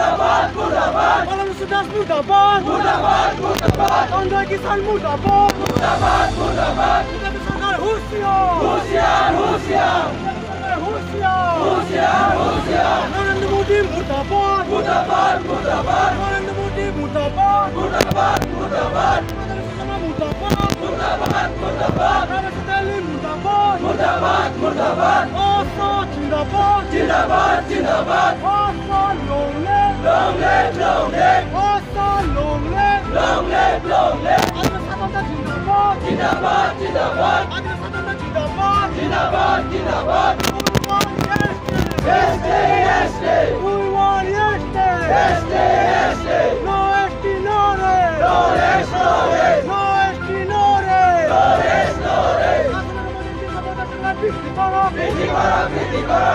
मुर्दाबाद मुर्दाबाद मौलाना सुदास मुर्दाबाद मुर्दाबाद मुर्दाबाद आंध्र किसान मुर्दाबाद मुर्दाबाद मुर्दाबाद बीजेपी सरकार होशियार होशियार होशियार होशियार होशियार होशियार नरेंद्र मोदी मुर्दाबाद मुर्दाबाद मुर्दाबाद नरेंद्र मोदी मुर्दाबाद मुर्दाबाद मुर्दाबाद मुर्दाबाद मुर्दाबाद मुर्दाबाद रामेश्वर तेली मुर्दाबाद मुर्दाबाद मुर्दाबाद आशा जिंदाबाद जिंदाबाद जिंदाबाद आशा long live long live long live आशा long live long live long live आदिवासी जिंदाबाद जिंदाबाद जिंदाबाद आदिवासी जिंदाबाद जिंदाबाद जिंदाबाद yesterday yesterday we want yesterday yesterday no estinore no estinore no estinore no estinore Biti karo biti karo biti karo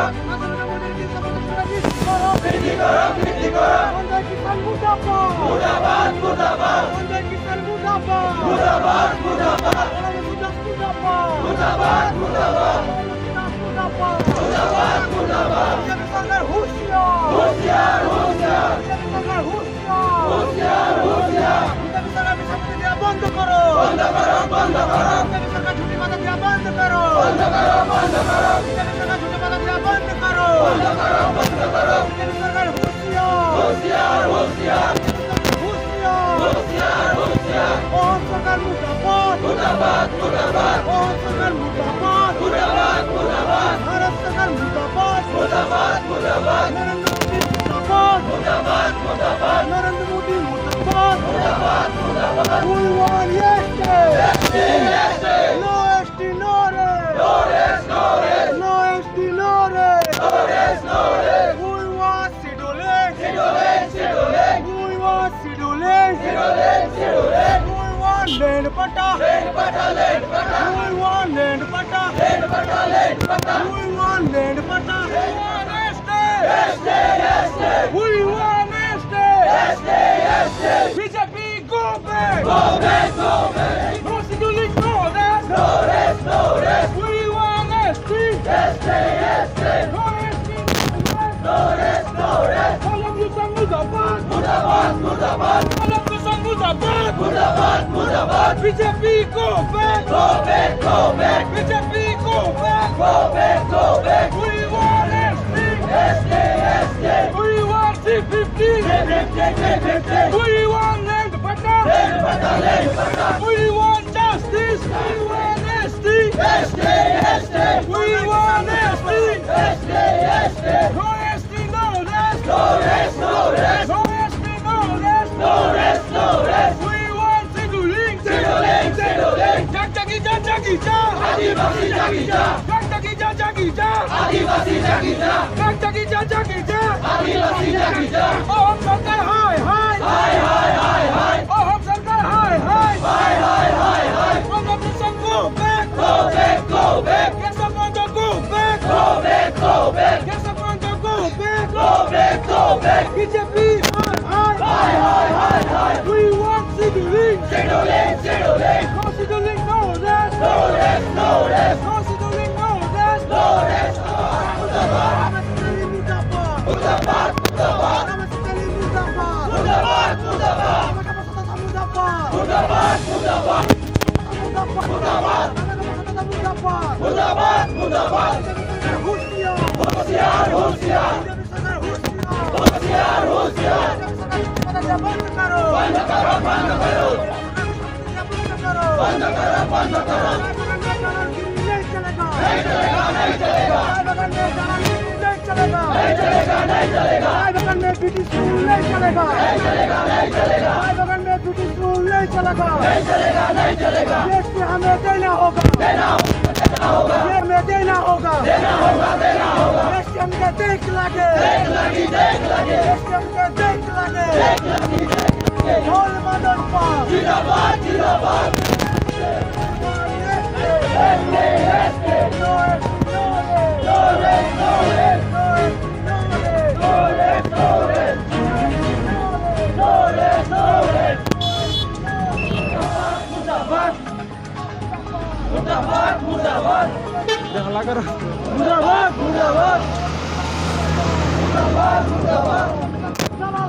biti karo Andai kisan murbad मुर्दाबाद मुर्दाबाद Andai kisan murbad मुर्दाबाद मुर्दाबाद मुर्दाबाद मुर्दाबाद मुर्दाबाद मुर्दाबाद बीजेपी सरकार होशियार होशियार होशियार बीजेपी सरकार होशियार होशियार होशियार बीजेपी सरकार विषाक्त दिया बंद करो बंद करो बंद करो बीजेपी सरकार झूठी बात दिया बंद करो बंद करो बंद करो बीजेपी सरकार झूठी बात दिया बंद करो बंद करो बंद करो बीजेपी सरकार होशियार होशियार होशियार होशियार होशियार होशियार और सरकार मुर्दाबाद मुर्दाबाद मुर्दाबाद और सरकार मुर्दाबाद मुर्दाबाद मुर्दाबाद भारत सरकार मुर्दाबाद मुर्दाबाद मुर्दाबाद नरेंद्र मोदी मुर्दाबाद मुर्दाबाद मुर्दाबाद नरेंद्र मोदी मुर्दाबाद मुर्दाबाद मुर्दाबाद we want yesterday yesterday no estinore no estinore no estinore no estinore we want sidole sidole we want sidole sidole we want land pata land pata we want land pata land pata we want land pata yesterday we want yesterday yesterday BJP go back go back go back no sidole no rest no rest no rest we want yesterday no rest no rest no rest Malam kisan murbad मुर्दाबाद मुर्दाबाद Malam kisan murbad मुर्दाबाद मुर्दाबाद BJP go back go back go back BJP go back go back go back we want yesterday we want C50 we want land pata we want justice we want yesterday we want yesterday no ST no rest no rest no rest no ST no rest no rest no rest we want seduling seduling jagi ja आदिवासी जागी जा jagi ja आदिवासी जागी जा jagi ja आदिवासी जागी जा oh सरकार हाय हाय हाय हाय हाय हाय oh सरकार हाय हाय हाय हाय हाय हाय Malam kisan go back go back go back Yes, I'm going to go back. go back go back Yes, I'm going to go back. go back go back BJP, hi hi hi hi we want seduling. seduling No seduling, no rest. no rest no rest No seduling, no rest. no rest Ramaswamy Murbad. मुर्दाबाद मुर्दाबाद Ramaswamy Murbad. मुर्दाबाद मुर्दाबाद Murbad. मुर्दाबाद मुर्दाबाद Murbad. मुर्दाबाद मुर्दाबाद होशियार होशियार होशियार होशियार बंद करो बंद करो बंद करो बंद करो बंद करो नहीं चलेगा नहीं चलेगा नहीं चलेगा नहीं चलेगा नहीं चलेगा नहीं चलेगा बगल में ब्रिटिश रूल नहीं चलेगा नहीं चलेगा नहीं चलेगा बगल में ब्रिटिश रूल नहीं चलेगा नहीं चलेगा नहीं चलेगा देश में हमें देना होगा देना होगा ये हमें देना होगा देना होगा देना होगा देश के हमके देख लगे देख लगी देश के हमके देख लगे ढोल मदन पाल जिंदाबाद जिंदाबाद मुर्दाबाद मुर्दाबाद मुर्दाबाद मुर्दाबाद मुर्दाबाद मुर्दाबाद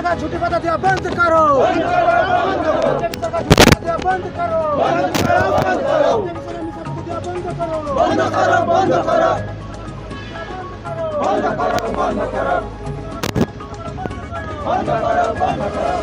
सरकार छुट्टी पता दिया बंद करो, बीजेपी सरकार छुट्टी पता दिया बंद करो, बीजेपी सरकार बंद करो, बंद करो, बंद करो, बंद करो, बंद करो, बंद करो।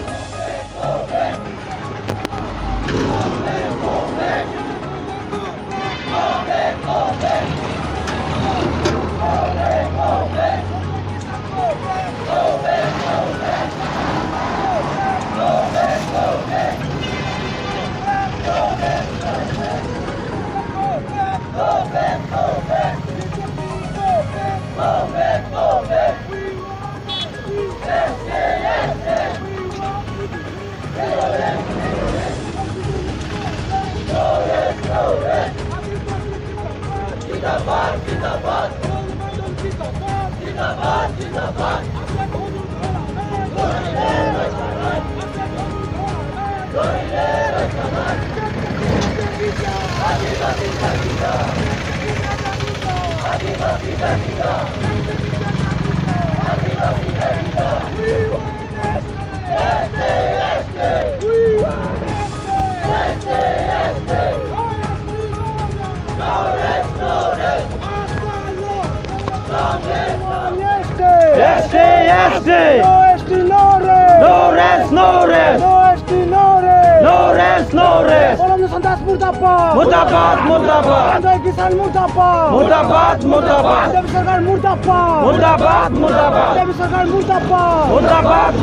मुर्दाबाद मुर्दाबाद किसान मुर्दाबाद मुर्दाबाद मुर्दाबाद सरकार मुर्दाबाद मुर्दाबाद मुर्दाबाद सरकार मुर्दाबाद मुर्दाबाद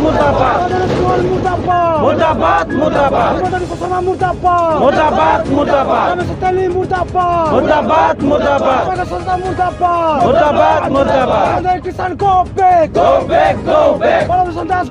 मुर्दाबाद मुर्दाबाद मुर्दाबाद मुर्दाबाद मुर्दाबाद मुर्दाबाद मुर्दाबाद मुर्दाबाद मुर्दाबाद किसान go back go back go back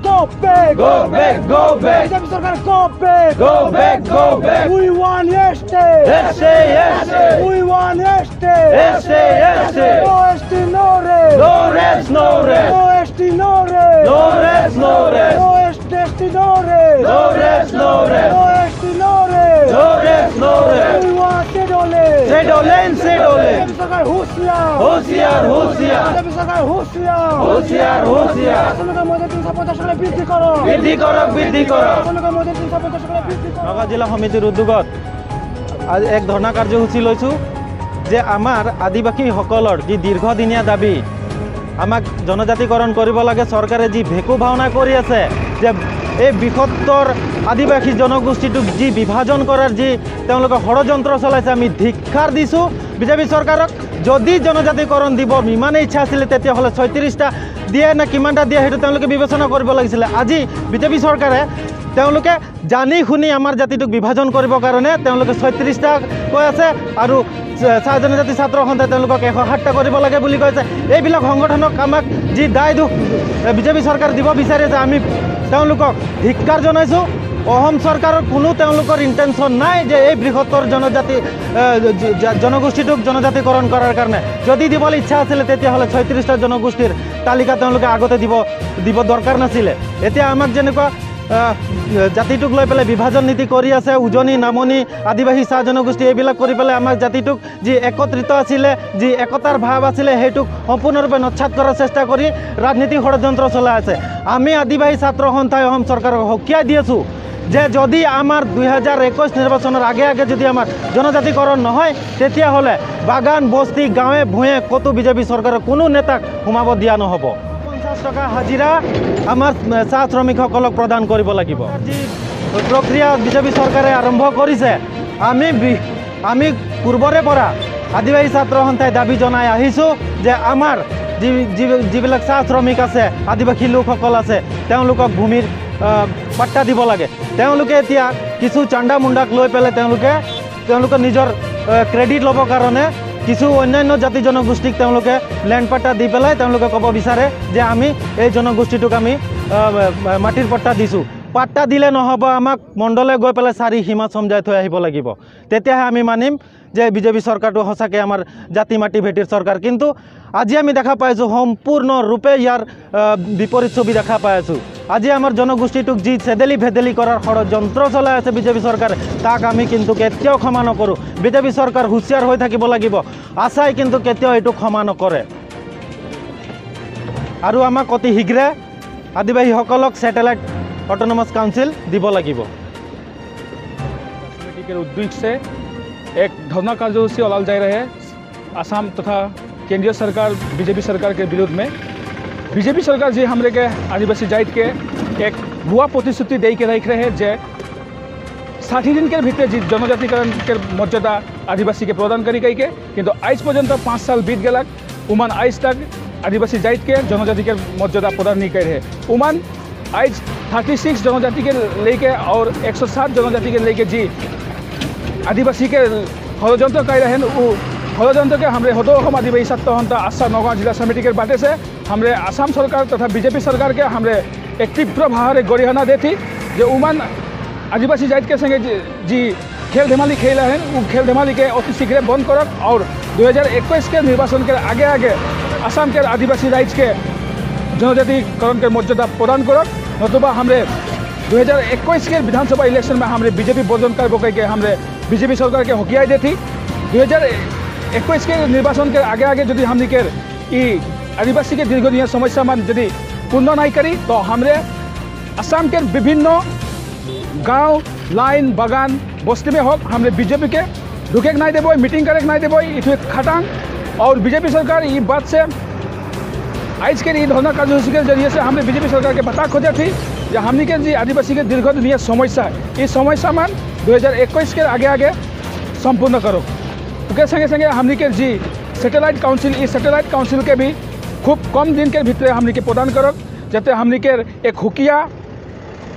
go back go back go back सरकार go back go back go back we want yesterday yesterday we want yesterday yesterday no yesterday no rest no rest no rest no yesterday no rest no rest no rest no yesterday no rest no rest no rest no yesterday no rest no rest no rest we want Sedolen Sedolen सरकार होशियार होशियार होशियार सरकार होशियार होशियार होशियार বৃদ্ধি করো বৃদ্ধি করো বৃদ্ধি করো নগাঁও জিলা সমিতিৰ উদ্যোগত আজ এক ধৰ্ণা কাৰ্যসূচী লৈছোঁ যে আমাৰ আদিবাসীসকলৰ যি দীৰ্ঘদিনীয়া দাবী আমাক জনজাতিকৰণ কৰিব লাগে। চৰকাৰে যি ভেকু ভাওনা কৰি আছে যে এই বৃহত্তৰ আদিবাসী জনগোষ্ঠীটোক যি বিভাজন কৰাৰ যি তেওঁলোকে ষড়যন্ত্ৰ চলাইছে আমি ধিক্কাৰ দিছোঁ বিজেপি চৰকাৰক। যদি জনজাতিকৰণ দিব ইমানেই ইচ্ছা আছিলে তেতিয়াহ'লে 36টা দিয়ে না কিমানটা দিয়ে সেইটো তেওঁলোকে বিবেচনা কৰিব লাগিছিলে। আজি বিজেপি চৰকাৰে তেওঁলোকে জানি শুনি আমাৰ জাতিটোক বিভাজন কৰিবৰ কাৰণে তেওঁলোকে 36টা কৈ আছে আৰু চাহ জনজাতি ছাত্ৰ সন্থাই তেওঁলোকক 107টা কৰিব লাগে বুলি কৈছে। এইবিলাক সংগঠনক আমাক যি দায় দুখ বিজেপি চৰকাৰ দিব বিচাৰে যে আমি তেওঁলোকক ধিক্কাৰ জনাইছোঁ। অসম চৰকাৰৰ কোনো তেওঁলোকৰ ইণ্টেনশ্যন নাই যে এই বৃহত্তৰ জনগোষ্ঠীটোক জনজাতিকৰণ কৰাৰ কাৰণে। যদি দিবলৈ ইচ্ছা আছিলে তেতিয়াহ'লে 36টা জনগোষ্ঠীৰ তালিকা তেওঁলোকে আগতে দিব দৰকাৰ নাছিলে। এতিয়া আমাক যেনেকুৱা জাতিটোক লৈ পেলাই বিভাজন নীতি কৰি আছে, উজনি নামনি আদিবাসী চাহ জনগোষ্ঠী এইবিলাক কৰি পেলাই আমাক জাতিটোক যি একত্ৰিত আছিলে যি একতাৰ ভাৱ আছিলে সেইটোক সম্পূৰ্ণৰূপে নচ্ছাত কৰাৰ চেষ্টা কৰি ৰাজনীতি ষড়যন্ত্ৰ চলাই আছে। আমি আদিবাসী ছাত্ৰ সন্থাই অসম চৰকাৰক সকীয়াই দি আছোঁ যে যদি আমাৰ 2021 নিৰ্বাচনৰ আগে আগে যদি আমাৰ জনজাতিকৰণ নহয় তেতিয়াহ'লে বাগান বস্তি গাঁৱে ভূঞে ক'তো বিজেপি চৰকাৰৰ কোনো নেতাক সোমাব দিয়া নহ'ব। 50 টকা হাজিৰা আমাৰ চাহ শ্ৰমিকসকলক প্ৰদান কৰিব লাগিব। যি প্ৰক্ৰিয়া বিজেপি চৰকাৰে আৰম্ভ কৰিছে আমি পূৰ্বৰে পৰা আদিবাসী ছাত্ৰ সন্থাই দাবী জনাই আহিছোঁ যে আমাৰ যিবিলাক চাহ শ্ৰমিক আছে আদিবাসী লোকসকল আছে তেওঁলোকক ভূমিৰ পাট্টা দিব লাগে। তেওঁলোকে এতিয়া কিছু চাণ্ডা মুণ্ডাক লৈ পেলাই তেওঁলোকে নিজৰ ক্ৰেডিট ল'বৰ কাৰণে কিছু অন্যান্য জাতি জনগোষ্ঠীক তেওঁলোকে লেণ্ড পাট্টা দি পেলাই তেওঁলোকে ক'ব বিচাৰে যে আমি এই জনগোষ্ঠীটোক আমি মাটিৰ পাট্টা দিছোঁ। পাট্টা দিলে নহ'ব, আমাক মণ্ডলে গৈ পেলাই 4 সীমা সমজাই থৈ আহিব লাগিব, তেতিয়াহে আমি মানিম যে বিজেপি চৰকাৰটো সঁচাকৈ আমাৰ জাতি মাটি ভেটিৰ চৰকাৰ। কিন্তু আজি আমি দেখা পাইছোঁ সম্পূৰ্ণৰূপে ইয়াৰ বিপৰীত ছবি দেখা পাই আছোঁ। আজি আমাৰ জনগোষ্ঠীটোক যি চেদেলি ভেদেলি কৰাৰ ষড়যন্ত্ৰ চলাই আছে বিজেপি চৰকাৰে তাক আমি কিন্তু কেতিয়াও ক্ষমা নকৰোঁ। বিজেপি চৰকাৰ হুঁচিয়াৰ হৈ থাকিব লাগিব, আশাই কিন্তু কেতিয়াও এইটো ক্ষমা নকৰে। আৰু আমাক অতি শীঘ্ৰে আদিবাসীসকলক স্যাটেলাইট অটোनोमास কাউন্সিল দিব লাগিব। समिति के उद्योग से एक धरना कार्यसूची चलाल जा रहे हैं असम तथा केंद्रीय सरकार बीजेपी सरकार के विरोध में। बीजेपी सरकार जी हमरे के आदिवासी जाति के एक भुआ प्रतिश्रुति दे के रख रहे हैं जे 60 दिन के भीतर जी जनजातिकरण के मर्यादा आदिवासी के प्रदान करी गई के, किंतु आज पर्यंत 5 साल बीत गलक उमान आज तक आदिवासी जाति के जनजाति के मर्यादा प्रदान नहीं कर रहे। उमान आज 36 जनजाति के लेके और 107 जनजाति के लेके जी आदिवासी के षड्यंत्र कर रहे हैं। वो षड्यंत्र के हमारे हदो आदिवासी सत्ता हंता आशा नौगांव जिला समिति के बाटे से हमारे आसाम सरकार तथा बीजेपी सरकार के हमारे एक तीव्र भावे गरिहना देती जो उमान आदिवासी जाति के संगे जी खेल धमाली खेल रहे हैं। वो खेल धमाली के अति शीघ्र बंद करक और 2021 के निर्वाचन के आगे आगे आसाम के आदिवासी राज्य के जनजातिकरण के मर्यादा प्रदान करक, नतुबा हमारे 2021 के विधानसभा इलेक्शन में हमारे बीजेपी वर्जन कर के हमारे बीजेपी सरकार के हकियाई देती। 2021 के निर्वाचन के आगे आगे यदि हमने के आदिवासी के दीर्घदिनीय समस्या मान यदि पूर्ण नहीं करी तो हमारे असम के विभिन्न गांव लाइन बागान बस्ती में हो हमारे बीजेपी के ढुके नहीं देव, मीटिंग करे नहीं देव, इतने खटांग। और बीजेपी सरकार ये बात से आज के धरना कार्यसूची के जरिए से हमने बीजेपी सरकार के बता खोजा थी जो हमने के जी आदिवासी के दीर्घदिनीय समस्या ये समस्या मान 2021 के आगे आगे संपूर्ण करो। उसके संगे संगे हमने के जी सैटेलाइट काउंसिल ये सैटेलाइट काउंसिल के भी खूब कम दिन के भीतर हमने के प्रदान करो जाते हमने के एक हुकिया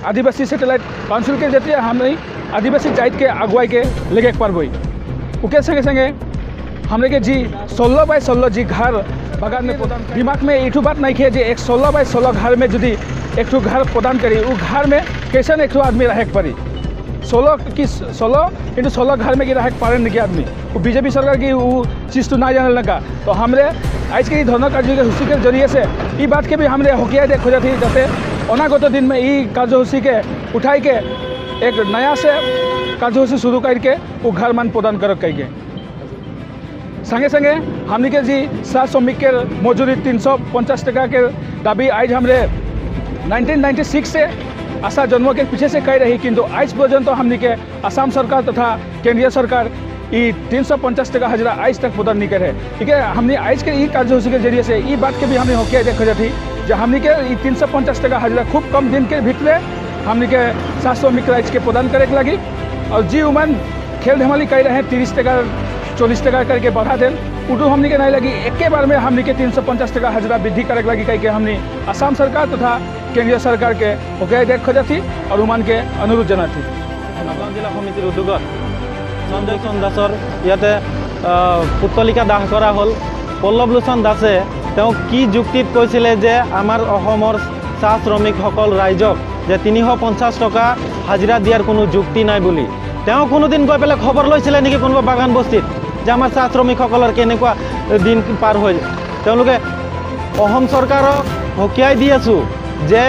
आदिवासी सैटेलाइट काउंसिल के जरिए हमने आदिवासी जाति के अगुवाई के लेके पारबई। उसके संगे संगे हमने के जी 16 बाय 16 जी घर बागान में प्रदान दिमाग में एक बात नहीं है जी एक 16 बाय 16 घर में यदि एक घर प्रदान करी वो घर में कैसे एक आदमी रह पड़ी 16 की 16 घर में रह पारे नहीं आदमी। वो बीजेपी सरकार की वो चीज़ तो ना जाने लगा। तो हमारे आज के धरना कार्यसूची के जरिए से ये बात के भी हमने हकिया दे खोजा थी जाते अनागत दिन में ये कार्यसूची के उठाई के एक नया से कार्यसूची शुरू करके वो घर मान प्रदान कर कई संगे संगे हमने के जी सात श्रमिक के मजूरी 350 टका के दाबी आज हमारे 1996 से आशा जन्म के पीछे से कह रही, किंतु आज पर्यंत हमने के असम सरकार तथा केंद्रीय सरकार ये 350 टका हजरा आज तक प्रदान नहीं करे। ठीक है, हमने आज के ये कार्यसूची के जरिए से ये बात के भी हमने हकिया देखा जाती जो हमने के 350 टका हजरा खूब कम दिन के भीतर हमने के 7 श्रमिक राज्य के प्रदान करे लगी। और जी उमन खेल धमाली कर रहे हैं 30 टका 40 टका करके बढ़ा दें उठू हमने के नहीं लगी एक बार में हमने के 350 टका हजरा वृद्धि करे लगी कह के हमने असम सरकार तथा केंद्रीय सरकार के हकिया देख खोजा थी और उमान के अनुरोध जना थी। नगाँव जिला समितिर उद्योगत संजय चंद दासर इते पुतलिका दाह करा हल। पल्लव लोचन दासे कि जुक्तित कैसिले जे आमार अहोमर चाह श्रमिकসকল राइजक जे 350 टका हाजिरा दियार कोनो जुक्ति नाई बुली कोनो दिन गई पे खबर लैছিলে नेকি कोनोबा बागान बस्तीत जे आमार चाह श्रमिकসকলৰ केनेकुवा दिन पार हो अहोम सरकारक हकियाई दी आছো जे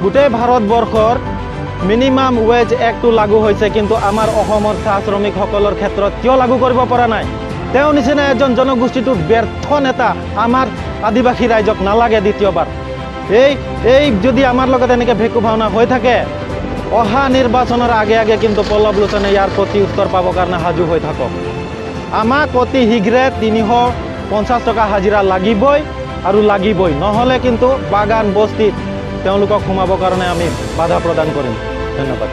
गोटे भारतवर्षर मिनिमाम वेज एक्टो लागू होइছে किन्तु आमार अहोमर चाह श्रमिकসকলৰ क्षेत्रत किय लागू करिब পৰা নাই। তেওঁ निचिना एजन जनगोष्ठीटोर व्यर्थ नेता आमार आदिवासी राइजक नालागे द्वितीयबार এই যদি आमार लगत एनेके भेकु भावना হৈ থাকে অহা নির্বাচনের আগে আগে কিন্তু পল্লৱ লোচনে ইয়াৰ প্ৰতি উত্তৰ পাবৰ কাৰণে সাজু হৈ থাকক। আমাক অতি শীঘ্ৰে 350 টকা হাজিৰা লাগিবই আৰু লাগিবই, নহ'লে কিন্তু বাগান বস্তিত তেওঁলোকক সোমাবৰ কাৰণে আমি বাধা প্ৰদান কৰিম। ধন্যবাদ।